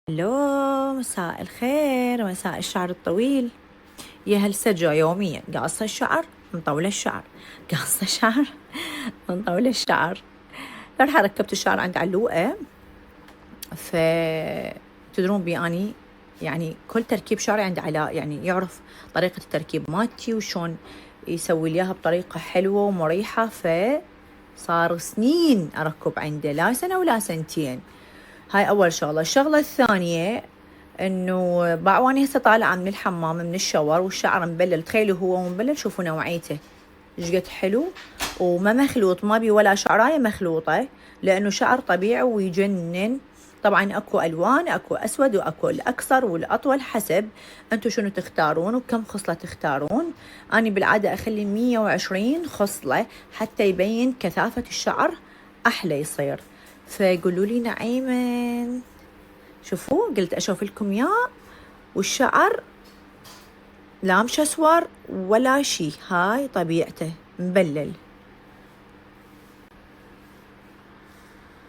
الو، مساء الخير، مساء الشعر الطويل. يا هالسجة يوميا قاصة الشعر مطولة الشعر، قاصة الشعر مطولة الشعر. البارحة ركبت الشعر عند علوقة، فتدرون بي أني يعني كل تركيب شعري عند علاء، يعني يعرف طريقة التركيب مالتي وشون يسوي لي إياها بطريقة حلوة ومريحة. فصار سنين أركب عنده، لا سنة ولا سنتين. هاي أول شغلة. الشغلة الثانية إنه وأني هسه طالعة من الحمام من الشاور والشعر مبلل، تخيلوا هو مبلل، شوفوا نوعيته شقد حلو وما مخلوط، ما بي ولا شعراية مخلوطة، لأنه شعر طبيعي ويجنن. طبعا اكو الوان، اكو اسود واكو الاقصر والاطول، حسب انتم شنو تختارون وكم خصلة تختارون. اني بالعادة اخلي 120 خصلة حتى يبين كثافة الشعر احلى يصير. فيقولوا لي نعيمة شوفوا، قلت اشوف لكم اياه، والشعر لا مشسور ولا شي، هاي طبيعته مبلل.